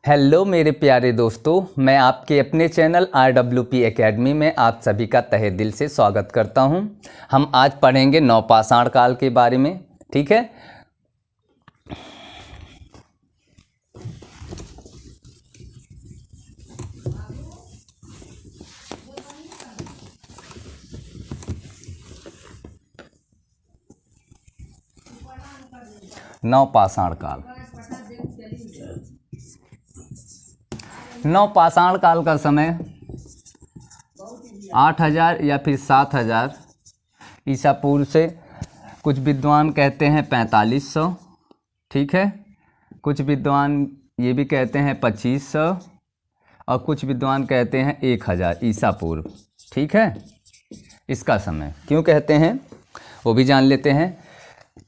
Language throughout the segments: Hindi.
हेलो मेरे प्यारे दोस्तों, मैं आपके अपने चैनल RWP एकेडमी में आप सभी का तहे दिल से स्वागत करता हूं। हम आज पढ़ेंगे नवपाषाण काल के बारे में। ठीक है, नवपाषाण काल। नवपाषाण काल का समय 8000 या फिर 7000 ईसा पूर्व से, कुछ विद्वान कहते हैं 4500। ठीक है, कुछ विद्वान ये भी कहते हैं 2500 और कुछ विद्वान कहते हैं 1000 ईसा पूर्व। ठीक है, इसका समय क्यों कहते हैं वो भी जान लेते हैं।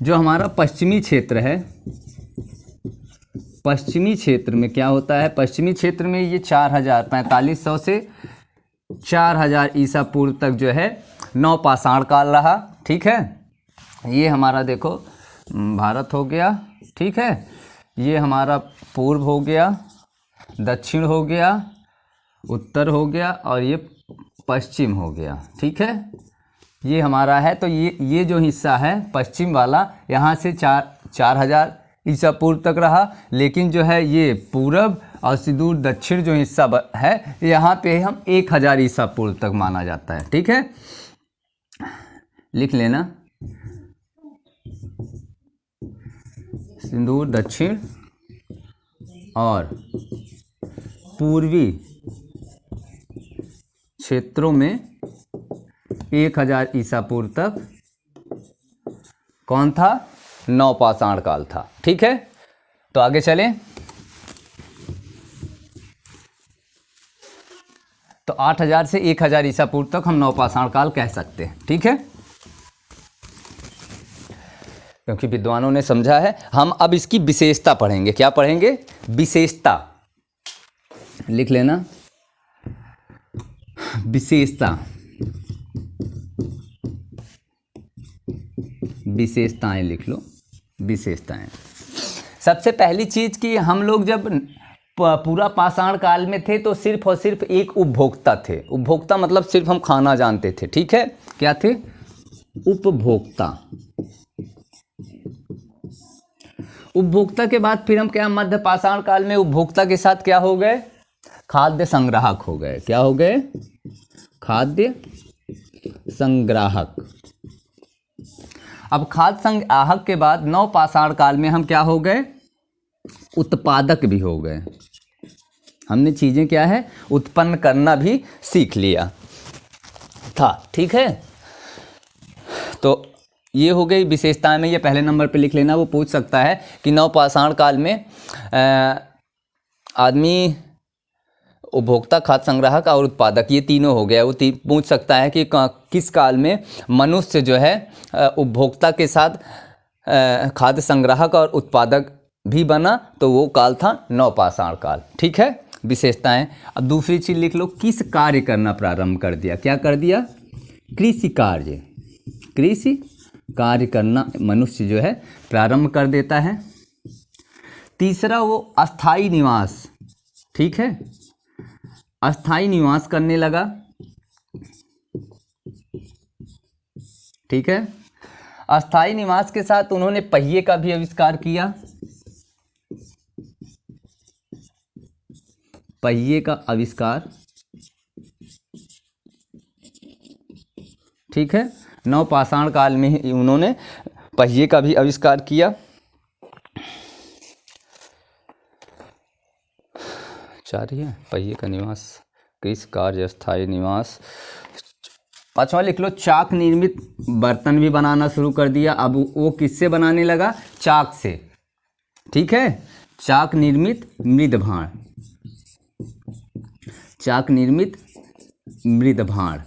जो हमारा पश्चिमी क्षेत्र है, पश्चिमी क्षेत्र में क्या होता है, पश्चिमी क्षेत्र में ये 4500 से 4000 ईसा पूर्व तक जो है नवपाषाण काल रहा। ठीक है, ये हमारा देखो भारत हो गया। ठीक है, ये हमारा पूर्व हो गया, दक्षिण हो गया, उत्तर हो गया और ये पश्चिम हो गया। ठीक है, ये हमारा है। तो ये जो हिस्सा है पश्चिम वाला, यहाँ से 4000 ईसा पूर्व तक रहा। लेकिन जो है ये पूरब और सुदूर दक्षिण जो हिस्सा है, यहाँ पे हम 1000 ईसा पूर्व तक माना जाता है। ठीक है, लिख लेना, सिंदूर दक्षिण और पूर्वी क्षेत्रों में 1000 ईसा पूर्व तक कौन था, नवपाषाण काल था। ठीक है, तो आगे चलें। तो 8000 से 1000 ईसा पूर्व तक हम नवपाषाण काल कह सकते हैं। ठीक है, क्योंकि विद्वानों ने समझा है। हम अब इसकी विशेषता पढ़ेंगे। क्या पढ़ेंगे? विशेषता। लिख लेना, विशेषता, विशेषताएं लिख लो, विशेषताएं। सबसे पहली चीज कि हम लोग जब पूरा पाषाण काल में थे तो सिर्फ और सिर्फ एक उपभोक्ता थे। उपभोक्ता मतलब सिर्फ हम खाना जानते थे। ठीक है, क्या थे? उपभोक्ता। उपभोक्ता के बाद फिर हम क्या मध्य पाषाण काल में उपभोक्ता के साथ क्या हो गए? खाद्य संग्राहक हो गए। क्या हो गए? खाद्य संग्राहक। अब खाद्य संग्राहक के बाद नवपाषाण काल में हम क्या हो गए? उत्पादक भी हो गए। हमने चीजें क्या है, उत्पन्न करना भी सीख लिया था। ठीक है, तो ये हो गई विशेषताएं में। ये पहले नंबर पे लिख लेना। वो पूछ सकता है कि नवपाषाण काल में आदमी उपभोक्ता, खाद्य संग्राहक और उत्पादक, ये तीनों हो गया। वो पूछ सकता है कि किस काल में मनुष्य जो है उपभोक्ता के साथ खाद्य संग्राहक और उत्पादक भी बना, तो वो काल था नवपाषाण काल। ठीक है, विशेषताएं। अब दूसरी चीज लिख लो, किस कार्य करना प्रारंभ कर दिया? क्या कर दिया? कृषि कार्य। कृषि कार्य करना मनुष्य जो है प्रारंभ कर देता है। तीसरा, वो अस्थाई निवास। ठीक है, अस्थाई निवास करने लगा। ठीक है, अस्थाई निवास के साथ उन्होंने पहिए का भी आविष्कार किया। पहिए का आविष्कार। ठीक है, नवपाषाण काल में ही उन्होंने पहिए का भी आविष्कार किया। चार ही है, पहिए का निवास, कृषि कार्य, स्थायी निवास। पांचवा लिख लो, चाक निर्मित बर्तन भी बनाना शुरू कर दिया। अब वो किससे बनाने लगा? चाक से। ठीक है, चाक निर्मित मृद भांड। चाक निर्मित मृद भांड।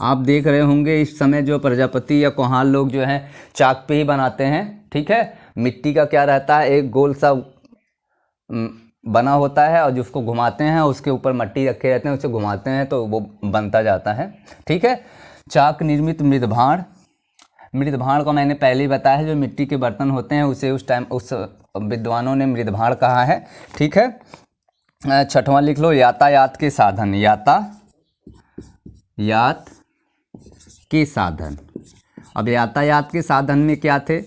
आप देख रहे होंगे इस समय जो प्रजापति या कोहान लोग जो हैं चाक पे ही बनाते हैं। ठीक है, मिट्टी का क्या रहता है, एक गोल सा बना होता है और जिसको घुमाते हैं, उसके ऊपर मट्टी रखे रहते हैं, उसे घुमाते हैं तो वो बनता जाता है। ठीक है, चाक निर्मित मृद भांड, मृदभाण को मैंने पहले ही बताया है, जो मिट्टी के बर्तन होते हैं उसे उस टाइम उस विद्वानों ने मृदभाण कहा है। ठीक है, छठवां लिख लो, यातायात के साधन। यातायात के साधन। अब यातायात के साधन में क्या थे?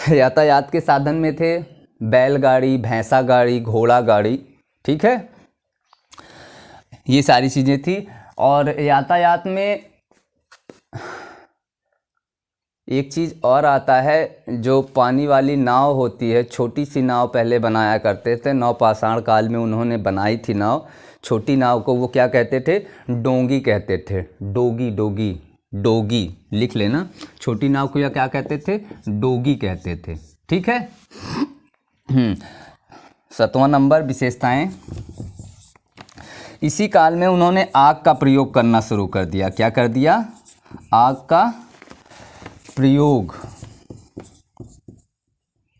यातायात के साधन में थे बैलगाड़ी, भैंसा गाड़ी, घोड़ा गाड़ी। ठीक है, ये सारी चीज़ें थी। और यातायात में एक चीज़ और आता है, जो पानी वाली नाव होती है, छोटी सी नाव पहले बनाया करते थे, नवपाषाण काल में उन्होंने बनाई थी नाव। छोटी नाव को वो क्या कहते थे? डोंगी कहते थे। डोगी लिख लेना। छोटी नाव को या क्या कहते थे? डोगी कहते थे। ठीक है। 7वां नंबर, विशेषताएं। इसी काल में उन्होंने आग का प्रयोग करना शुरू कर दिया। क्या कर दिया? आग का प्रयोग,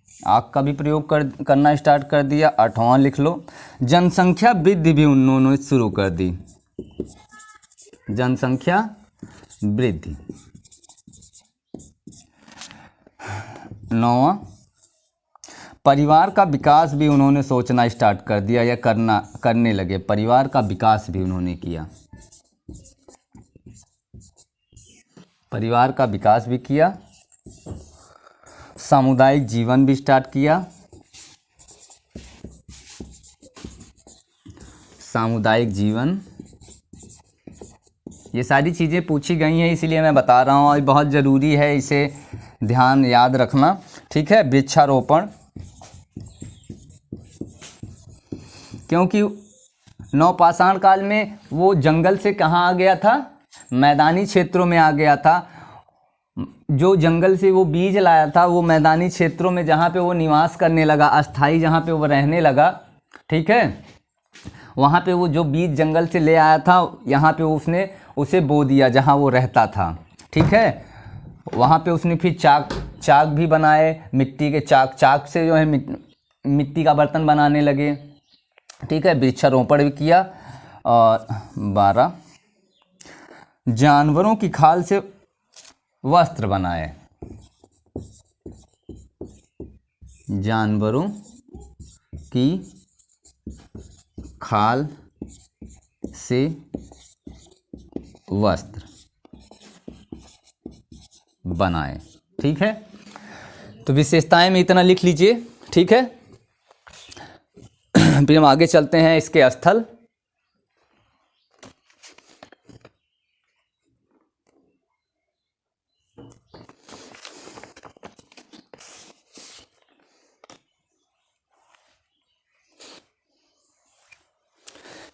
आग का भी प्रयोग करना स्टार्ट कर दिया। 8वां लिख लो, जनसंख्या वृद्धि भी उन्होंने शुरू कर दी। जनसंख्या वृद्धि। 9वां, परिवार का विकास भी उन्होंने सोचना स्टार्ट कर दिया या करने लगे। परिवार का विकास भी उन्होंने किया। परिवार का विकास भी किया। सामुदायिक जीवन भी स्टार्ट किया। सामुदायिक जीवन, ये सारी चीज़ें पूछी गई हैं, इसीलिए मैं बता रहा हूँ और बहुत ज़रूरी है, इसे ध्यान याद रखना। ठीक है। वृक्षारोपण, क्योंकि नवपाषाण काल में वो जंगल से कहाँ आ गया था? मैदानी क्षेत्रों में आ गया था। जो जंगल से वो बीज लाया था, वो मैदानी क्षेत्रों में जहाँ पे वो निवास करने लगा, अस्थाई जहाँ पे वो रहने लगा, ठीक है, वहाँ पे वो जो बीज जंगल से ले आया था, यहाँ पे उसने उसे बो दिया जहाँ वो रहता था। ठीक है। वहाँ पे उसने फिर चाक भी बनाए, मिट्टी के चाक से जो है मिट्टी का बर्तन बनाने लगे। ठीक है। वृक्षारोपण भी किया। और 12, जानवरों की खाल से वस्त्र बनाए। जानवरों की खाल से वस्त्र बनाए। ठीक है। तो विशेषताएं में इतना लिख लीजिए। ठीक है। फिर हम आगे चलते हैं इसके स्थल।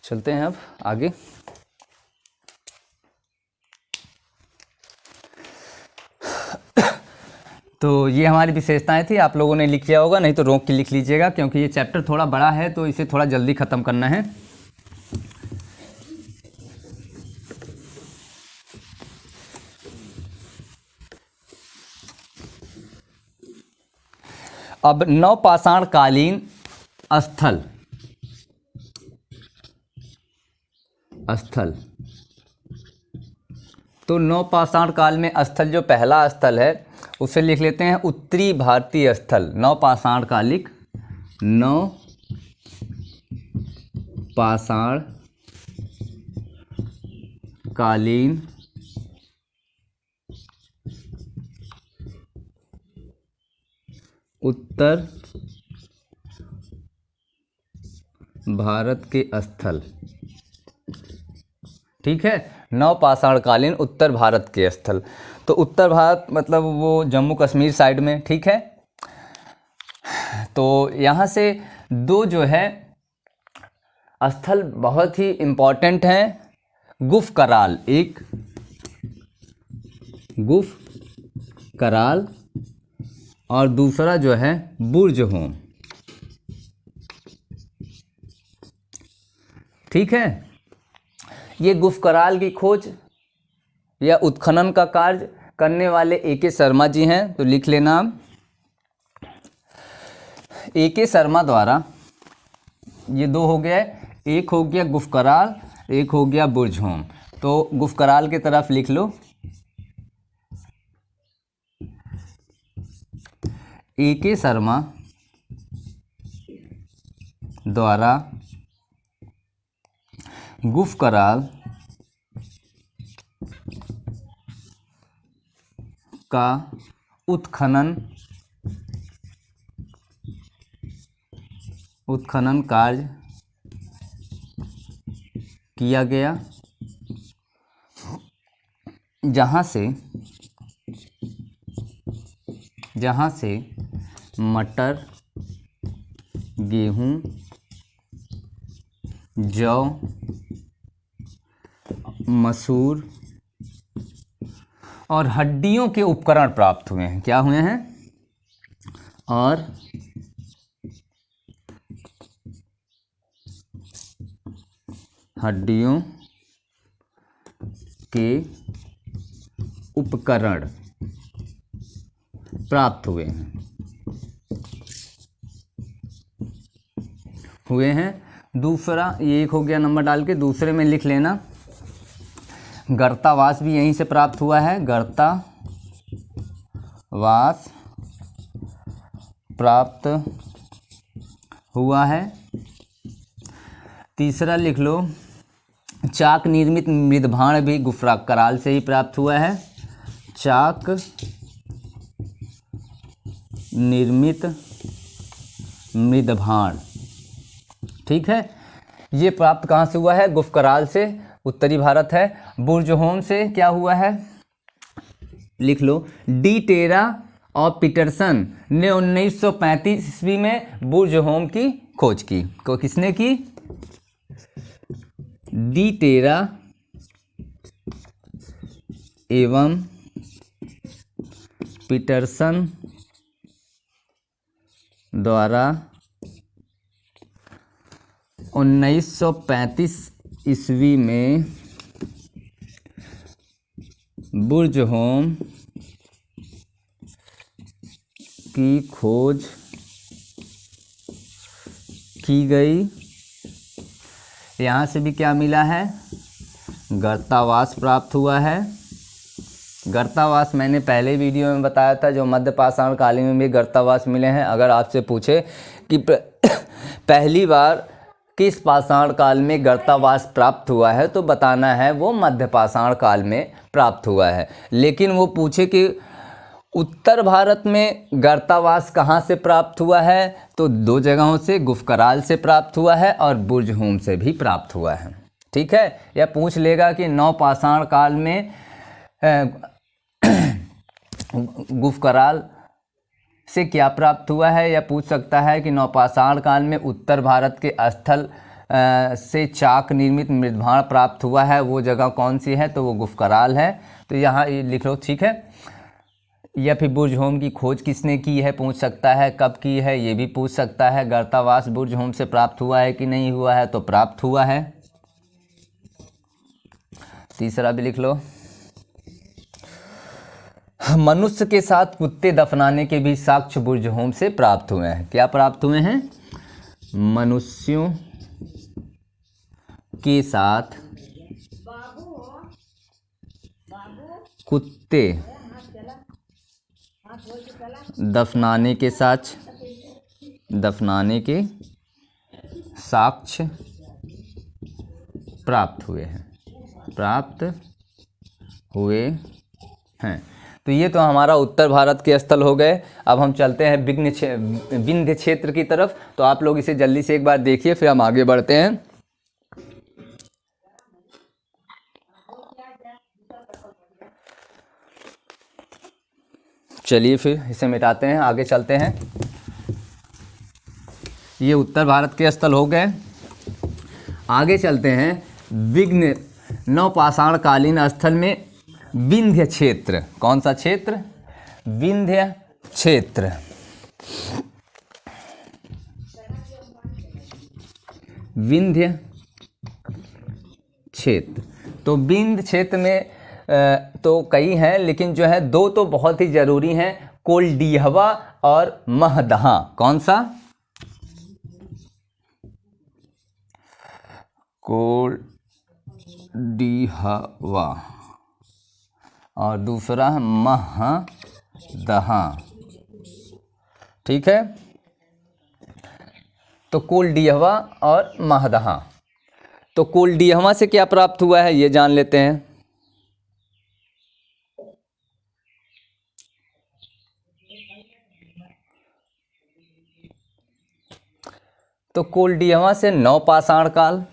चलते हैं अब आगे। तो ये हमारी विशेषताएं थी। आप लोगों ने लिख लिया होगा, नहीं तो रोक के लिख लीजिएगा, क्योंकि ये चैप्टर थोड़ा बड़ा है तो इसे थोड़ा जल्दी ख़त्म करना है। अब नवपाषाण कालीन स्थल तो नवपाषाण काल में स्थल, जो पहला स्थल है उसे लिख लेते हैं उत्तरी भारतीय स्थल। नवपाषाण कालिक, नवपाषाण कालीन उत्तर भारत के स्थल। ठीक है। नवपाषाण कालीन उत्तर भारत के स्थल। तो उत्तर भारत मतलब वो जम्मू कश्मीर साइड में। ठीक है। तो यहाँ से दो जो है स्थल बहुत ही इम्पोर्टेंट हैं। गुफ कराल, एक गुफ कराल और दूसरा जो है बुर्ज होम। ठीक है। ये गुफ कराल की खोज या उत्खनन का कार्य करने वाले A.K. शर्मा जी हैं। तो लिख लेना A.K. शर्मा द्वारा, ये दो हो गया, एक हो गया गुफ कराल, एक हो गया बुर्ज होम। तो गुफ कराल की तरफ लिख लो, A.K. शर्मा द्वारा गुफकराल का उत्खनन कार्य किया गया, जहाँ से मटर, गेहूँ, जौ, मसूर और हड्डियों के उपकरण प्राप्त हुए हैं। क्या हुए हैं? और हड्डियों के उपकरण प्राप्त हुए हैं। दूसरा, ये एक हो गया नंबर डाल के, दूसरे में लिख लेना गर्तावास भी यहीं से प्राप्त हुआ है। गर्तावास प्राप्त हुआ है। तीसरा लिख लो, चाक निर्मित मृदभाण भी गुफकराल से ही प्राप्त हुआ है। चाक निर्मित मृदभाण, ठीक है, ये प्राप्त कहाँ से हुआ है? गुफकराल से, उत्तरी भारत है। बुर्जहोम से क्या हुआ है? लिख लो, डी टेरा और पीटरसन ने 1935 ईस्वी में बुर्जहोम की खोज की। को किसने की? डी टेरा एवं पीटरसन द्वारा 1935 ईस्वी में बुर्जहोम की खोज की गई। यहाँ से भी क्या मिला है? गर्तावास प्राप्त हुआ है। गर्तावास मैंने पहले वीडियो में बताया था, जो मध्य पाषाण कालीन में भी गर्तावास मिले हैं। अगर आपसे पूछे कि पहली बार किस पाषाण काल में गर्तावास प्राप्त हुआ है, तो बताना है वो मध्य पाषाण काल में प्राप्त हुआ है। लेकिन वो पूछे कि उत्तर भारत में गर्तावास कहाँ से प्राप्त हुआ है, तो दो जगहों से, गुफकराल से प्राप्त हुआ है और बुर्जहोम से भी प्राप्त हुआ है। ठीक है, या पूछ लेगा कि नवपाषाण काल में गुफकराल से क्या प्राप्त हुआ है, या पूछ सकता है कि नवपाषाण काल में उत्तर भारत के स्थल से चाक निर्मित मृदभाण प्राप्त हुआ है, वो जगह कौन सी है, तो वो गुफकराल है। तो यहाँ ये लिख लो, ठीक है। या फिर बुर्जहोम की खोज किसने की है, पूछ सकता है। कब की है, ये भी पूछ सकता है। गर्तावास बुर्जहोम से प्राप्त हुआ है कि नहीं हुआ है, तो प्राप्त हुआ है। तीसरा भी लिख लो, मनुष्य के साथ कुत्ते दफनाने के भी साक्ष्य बुर्जहोम से प्राप्त हुए हैं। क्या प्राप्त हुए हैं? मनुष्यों के साथ कुत्ते दफनाने के साक्ष्य प्राप्त हुए हैं। तो ये तो हमारा उत्तर भारत के स्थल हो गए। अब हम चलते हैं विंध्य क्षेत्र की तरफ। तो आप लोग इसे जल्दी से एक बार देखिए, फिर हम आगे बढ़ते हैं। चलिए फिर इसे मिटाते हैं, आगे चलते हैं। ये उत्तर भारत के स्थल हो गए। आगे चलते हैं विघ्न नवपाषाण कालीन स्थल में विंध्य क्षेत्र। कौन सा क्षेत्र? विंध्य क्षेत्र। विंध्य क्षेत्र, तो विंध्य क्षेत्र में तो कई हैं, लेकिन जो है दो तो बहुत ही जरूरी हैं, कोल्डिहवा और महदहा। कौन सा? कोल्डिहवा और दूसरा महदहा। ठीक है। तो कोल्डिहवा और महदहा। तो कोल्डिहवा से क्या प्राप्त हुआ है ये जान लेते हैं। तो कोल्डिहवा से नवपाषाण काल,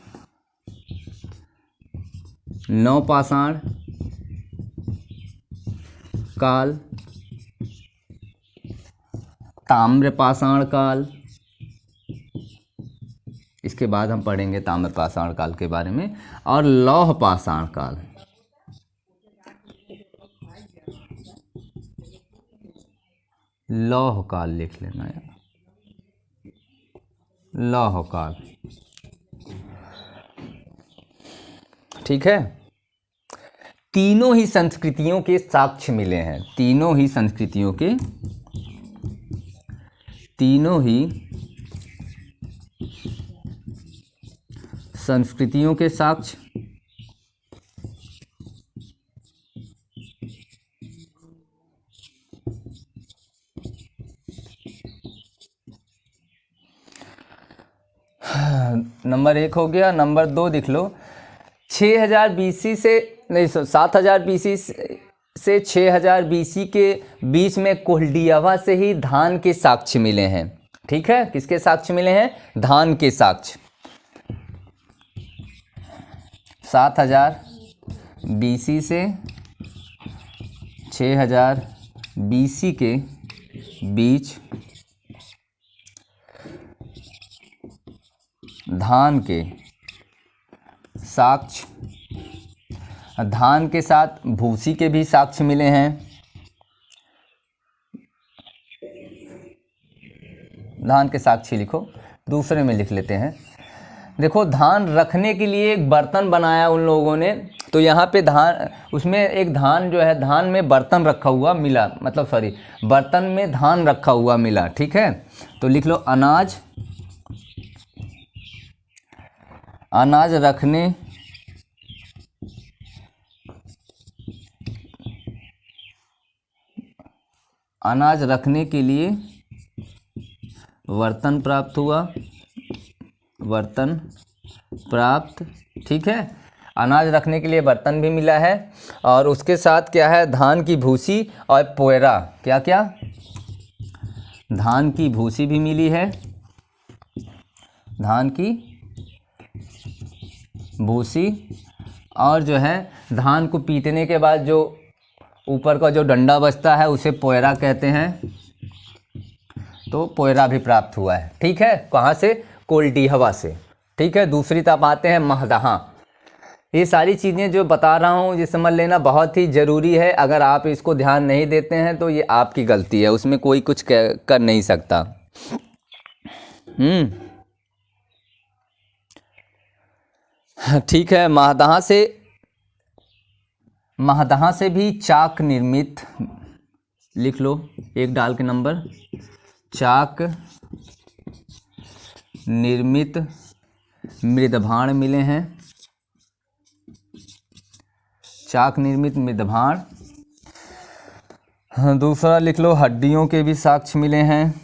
नवपाषाण काल, ताम्रपाषाण काल, इसके बाद हम पढ़ेंगे ताम्रपाषाण काल के बारे में, और लौह पाषाण काल। लौह काल लिख लेना यार, लौह काल। ठीक है। तीनों ही संस्कृतियों के साक्ष्य मिले हैं, तीनों ही संस्कृतियों के, तीनों ही संस्कृतियों के साक्ष्य नंबर 1 हो गया। नंबर 2 लिख लो। 6000 बीसी से नहीं 7000 बीसी से 6000 बीसी के बीच में कोल्डिहवा से ही धान के साक्ष्य मिले हैं। ठीक है, किसके साक्ष्य मिले हैं? धान के साक्ष्य। 7000 बीसी से 6000 बीसी के बीच धान के साक्ष्य, धान के साथ भूसी के भी साक्ष्य मिले हैं। धान के साक्ष्य लिखो, दूसरे में लिख लेते हैं। देखो, धान रखने के लिए एक बर्तन बनाया उन लोगों ने, तो यहाँ पे धान, उसमें एक धान जो है, धान में बर्तन रखा हुआ मिला, मतलब सॉरी, बर्तन में धान रखा हुआ मिला। ठीक है, तो लिख लो अनाज, अनाज रखने अनाज रखने के लिए बर्तन प्राप्त हुआ, बर्तन प्राप्त। ठीक है, अनाज रखने के लिए बर्तन भी मिला है, और उसके साथ क्या है? धान की भूसी और पोयरा। क्या क्या? धान की भूसी भी मिली है, धान की भूसी, और जो है धान को पीटने के बाद जो ऊपर का जो डंडा बचता है उसे पोयरा कहते हैं, तो पोयरा भी प्राप्त हुआ है। ठीक है, कहाँ से? कोल्डिहवा से। ठीक है, दूसरी तरफ आते हैं महदहा। ये सारी चीज़ें जो बता रहा हूँ ये समझ लेना बहुत ही ज़रूरी है। अगर आप इसको ध्यान नहीं देते हैं तो ये आपकी गलती है, उसमें कोई कुछ कर नहीं सकता। ठीक है, महदहा से भी चाक निर्मित, लिख लो एक डाल के नंबर, चाक निर्मित मृदभाण मिले हैं, चाक निर्मित मृदभाण। दूसरा लिख लो हड्डियों के भी साक्ष्य मिले हैं,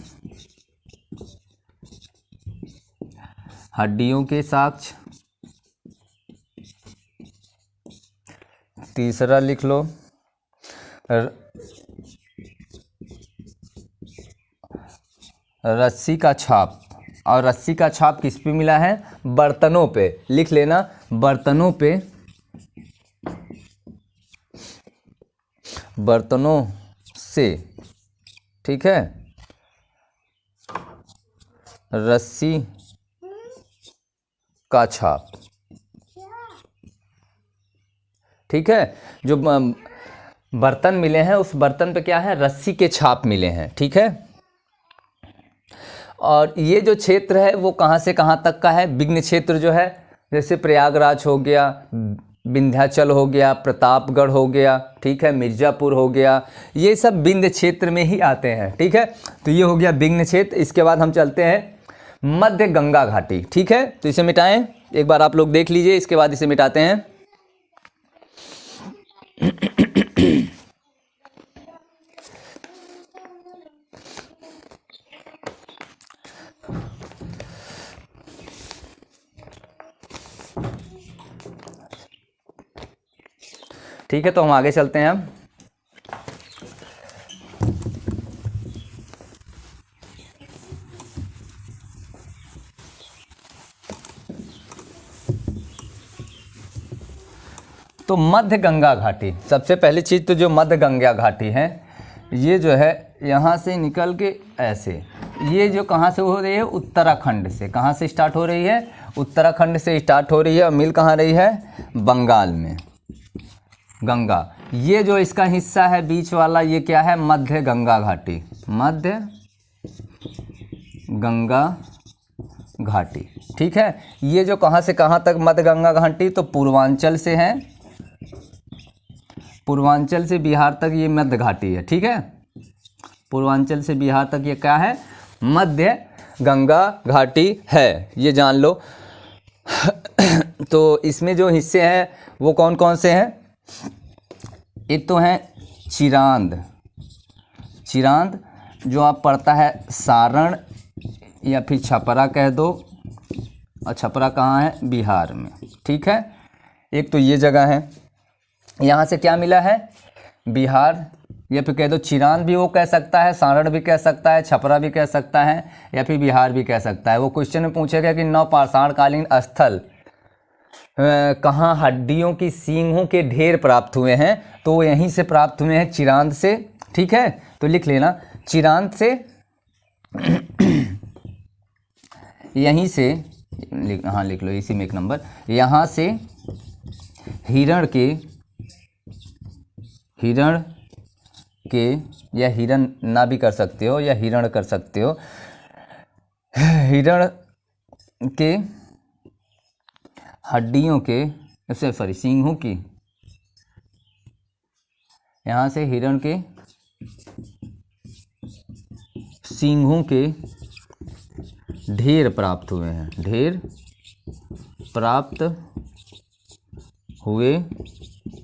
हड्डियों के साक्ष्य। तीसरा लिख लो रस्सी का छाप, और रस्सी का छाप किस पे मिला है? बर्तनों पे। लिख लेना, बर्तनों पे, बर्तनों से। ठीक है, रस्सी का छाप। ठीक है, जो बर्तन मिले हैं उस बर्तन पे क्या है? रस्सी के छाप मिले हैं। ठीक है, और ये जो क्षेत्र है वो कहाँ से कहाँ तक का है? विंध्य क्षेत्र जो है, जैसे प्रयागराज हो गया, विंध्याचल हो गया, प्रतापगढ़ हो गया, ठीक है, मिर्ज़ापुर हो गया, ये सब विंध्य क्षेत्र में ही आते हैं। ठीक है, तो ये हो गया विंध्य क्षेत्र। इसके बाद हम चलते हैं मध्य गंगा घाटी। ठीक है, तो इसे मिटाएं, एक बार आप लोग देख लीजिए, इसके बाद इसे मिटाते हैं। ठीक है, तो हम आगे चलते हैं अब। तो मध्य गंगा घाटी, सबसे पहली चीज़ तो जो मध्य गंगा घाटी है, ये जो है यहाँ से निकल के ऐसे, ये जो कहाँ से हो रही है, उत्तराखंड से। कहाँ से स्टार्ट हो रही है? उत्तराखंड से स्टार्ट हो रही है और मिल कहाँ रही है? बंगाल में। गंगा, ये जो इसका हिस्सा है बीच वाला, ये क्या है? मध्य गंगा घाटी। मध्य गंगा घाटी, ठीक है। ये जो कहाँ से कहाँ तक मध्य गंगा घाटी, तो पूर्वांचल से है, पूर्वांचल से बिहार तक ये मध्य घाटी है, ठीक है। पूर्वांचल से बिहार तक ये क्या है? मध्य गंगा घाटी है, ये जान लो। तो इसमें जो हिस्से हैं वो कौन कौन से हैं? एक तो है चिरांद। चिरांद जो आप पढ़ता है सारण या फिर छपरा कह दो, और छपरा कहाँ है? बिहार में, ठीक है। एक तो ये जगह है, यहाँ से क्या मिला है? बिहार, या फिर कह दो चिरांद भी वो कह सकता है, सारण भी कह सकता है, छपरा भी कह सकता है, या फिर बिहार भी कह सकता है। वो क्वेश्चन में पूछेगा कि नवपाषाणकालीन स्थल कहाँ हड्डियों की सींगों के ढेर प्राप्त हुए हैं, तो वो यहीं से प्राप्त हुए हैं, चिरांद से, ठीक है। तो लिख लेना, चिरांद से यहीं से, हाँ लिख लो, इसी में एक नंबर, यहाँ से हिरण के या हिरण ना भी कर सकते हो, या हिरण कर सकते हो, हिरण के हड्डियों के, सॉरी सींगों की, यहाँ से हिरण के सींगों के ढेर प्राप्त हुए हैं, ढेर प्राप्त हुए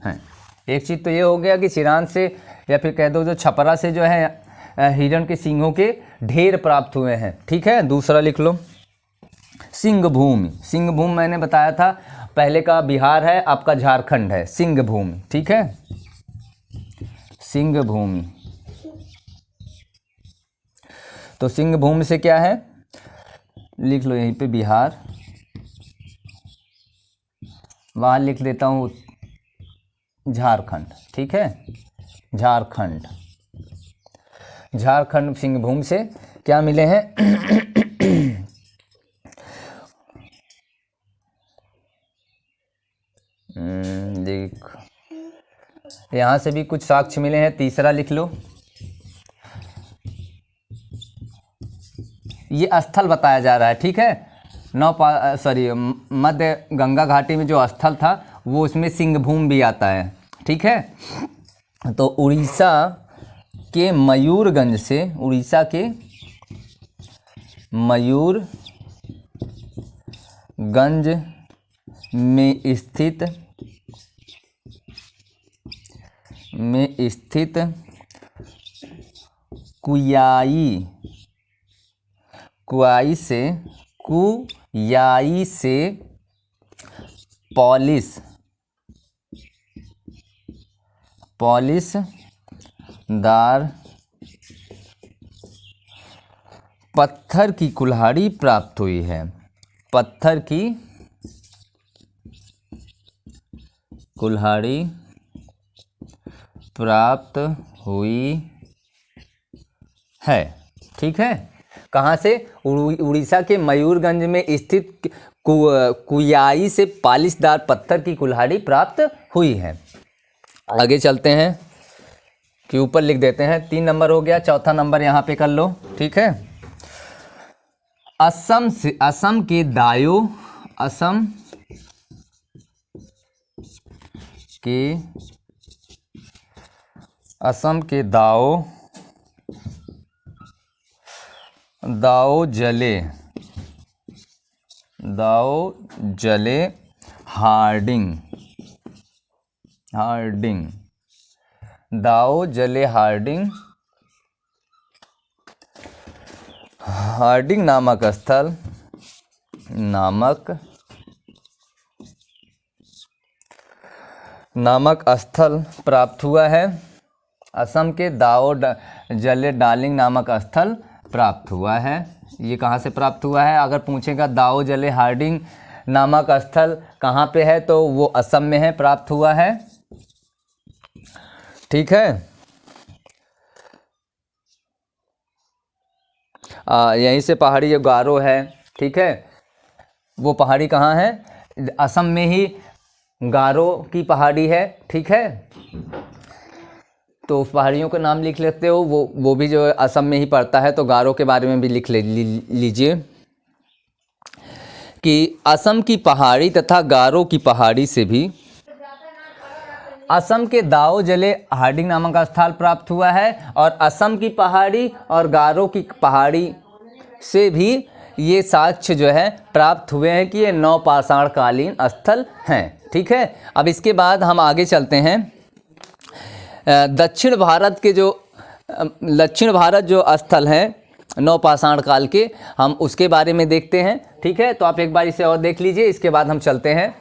हैं। एक चीज़ तो ये हो गया कि चिरांद से, या फिर कह दो जो छपरा से जो है हिरण के सींगों के ढेर प्राप्त हुए हैं, ठीक है। दूसरा लिख लो, सिंहभूमि। सिंहभूमि मैंने बताया था, पहले का बिहार है, आपका झारखंड है, सिंहभूमि, ठीक है। सिंहभूमि, तो सिंहभूमि से क्या है? लिख लो यहीं पे बिहार, वहाँ लिख देता हूँ झारखंड, ठीक है। झारखंड, झारखंड सिंहभूमि से क्या मिले हैं? देख, यहाँ से भी कुछ साक्ष्य मिले हैं। तीसरा लिख लो, ये स्थल बताया जा रहा है, ठीक है। मध्य गंगा घाटी में जो स्थल था वो उसमें सिंहभूमि भी आता है, ठीक है। तो उड़ीसा के मयूरगंज से, उड़ीसा के मयूरगंज में स्थित कुयाई से पॉलिशदार पत्थर की कुल्हाड़ी प्राप्त हुई है। पत्थर की कुल्हाड़ी प्राप्त हुई है, ठीक है। कहाँ से? उड़ीसा के मयूरगंज में स्थित कुयाई से पालिशदार पत्थर की कुल्हाड़ी प्राप्त हुई है। आगे चलते हैं कि ऊपर लिख देते हैं। 3 नंबर हो गया, चौथा नंबर यहाँ पे कर लो, ठीक है। असम के दाओ जले हार्डिंग, दाओ जले हार्डिंग नामक स्थल नामक स्थल प्राप्त हुआ है। असम के दाओ जले डालिंग नामक स्थल प्राप्त हुआ है। ये कहाँ से प्राप्त हुआ है? अगर पूछेगा दाओ जले हार्डिंग नामक स्थल कहाँ पे है तो वो असम में है, प्राप्त हुआ है। ठीक है। यहीं से पहाड़ी जो गारो है, ठीक है, वो पहाड़ी कहाँ है? असम में ही गारो की पहाड़ी है। ठीक है, तो उस पहाड़ियों का नाम लिख लेते हो, वो भी जो है असम में ही पड़ता है। तो गारो के बारे में भी लिख लीजिए कि असम की पहाड़ी तथा गारो की पहाड़ी से भी असम के दाओ जले हार्डिंग नामक स्थल प्राप्त हुआ है। और असम की पहाड़ी और गारो की पहाड़ी से भी ये साक्ष्य जो है प्राप्त हुए हैं कि ये नवपाषाण कालीन स्थल हैं। ठीक है, अब इसके बाद हम आगे चलते हैं। दक्षिण भारत जो स्थल हैं नवपाषाण काल के, हम उसके बारे में देखते हैं। ठीक है, तो आप एक बार इसे और देख लीजिए, इसके बाद हम चलते हैं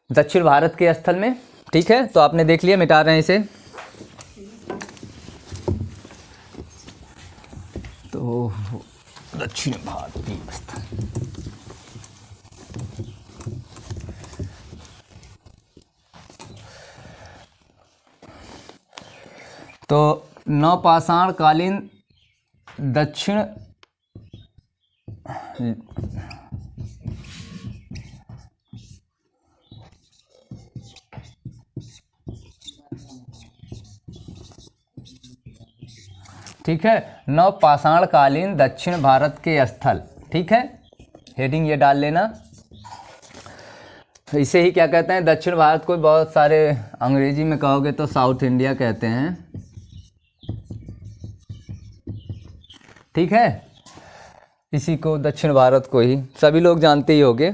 दक्षिण भारत के स्थल में। ठीक है, तो आपने देख लिया, मिटा रहे हैं इसे। तो दक्षिण भारतीय स्थल, तो नवपाषाण कालीन दक्षिण ठीक है, नवपाषाण कालीन दक्षिण भारत के स्थल। ठीक है, हेडिंग ये डाल लेना। इसे ही क्या कहते हैं? दक्षिण भारत को बहुत सारे अंग्रेजी में कहोगे तो साउथ इंडिया कहते हैं। ठीक है, इसी को दक्षिण भारत को ही सभी लोग जानते ही होंगे।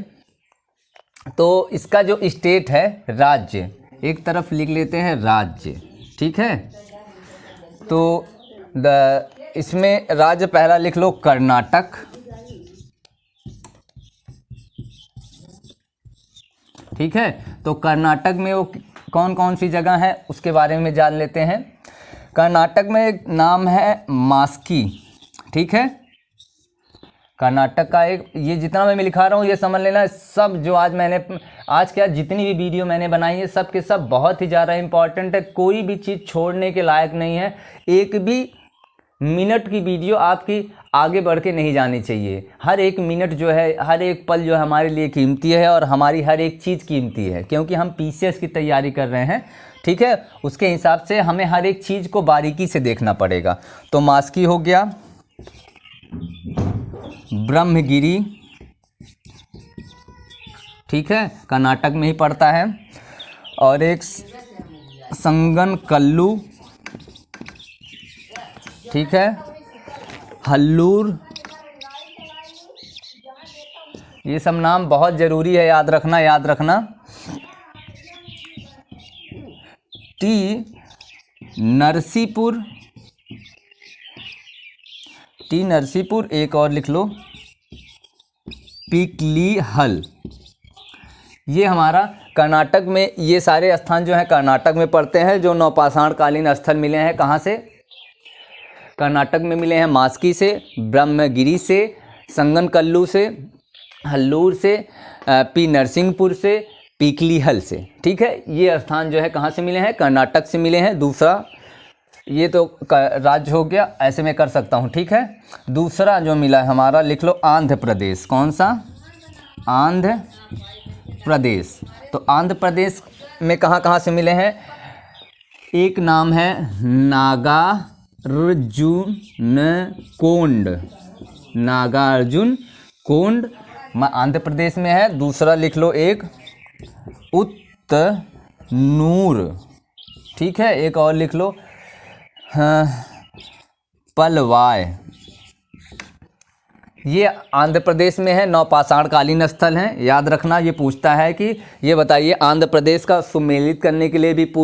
तो इसका जो स्टेट है, राज्य, एक तरफ लिख लेते हैं राज्य। ठीक है, तो इसमें राज्य पहला लिख लो कर्नाटक। ठीक है, तो कर्नाटक में वो कौन कौन सी जगह है उसके बारे में जान लेते हैं। कर्नाटक में एक नाम है मास्की। ठीक है, कर्नाटक का एक, ये जितना मैं लिखा रहा हूँ ये समझ लेना, सब जो आज क्या जितनी भी वीडियो मैंने बनाई है सब के सब बहुत ही ज़्यादा इम्पॉर्टेंट है। कोई भी चीज़ छोड़ने के लायक नहीं है। एक भी मिनट की वीडियो आपकी आगे बढ़ के नहीं जानी चाहिए। हर एक मिनट जो है, हर एक पल जो है हमारे लिए कीमती है और हमारी हर एक चीज़ कीमती है, क्योंकि हम पीसीएस की तैयारी कर रहे हैं। ठीक है, उसके हिसाब से हमें हर एक चीज़ को बारीकी से देखना पड़ेगा। तो मास्की हो गया, ब्रह्मगिरी, ठीक है, कर्नाटक में ही पड़ता है, और एक संगनकल्लू, ठीक है, हल्लूर। ये सब नाम बहुत ज़रूरी है, याद रखना। टी नरसीपुर, एक और लिख लो पीकलीहल। ये हमारा कर्नाटक में, ये सारे स्थान जो हैं कर्नाटक में पड़ते हैं, जो नवपाषाण कालीन स्थल मिले हैं। कहाँ से? कर्नाटक में मिले हैं, मास्की से, ब्रह्मगिरी से, संगनकल्लू से, हल्लूर से, पी नरसिंहपुर से, पीकलीहल से। ठीक है, ये स्थान जो है कहाँ से मिले हैं? कर्नाटक से मिले हैं। दूसरा, ये तो राज्य हो गया, ऐसे मैं कर सकता हूँ। ठीक है, दूसरा जो मिला है हमारा, लिख लो आंध्र प्रदेश। कौन सा? आंध्र प्रदेश। तो आंध्र प्रदेश में कहाँ कहाँ से मिले हैं? एक नाम है नागार्जुन कोंड आंध्र प्रदेश में है। दूसरा लिख लो एक उत्तनूर। ठीक है, एक और लिख लो पलवाय। ये आंध्र प्रदेश में है, नवपाषाण कालीन स्थल हैं। याद रखना, ये पूछता है कि ये बताइए, आंध्र प्रदेश का सुमेलित करने के लिए भी पूछ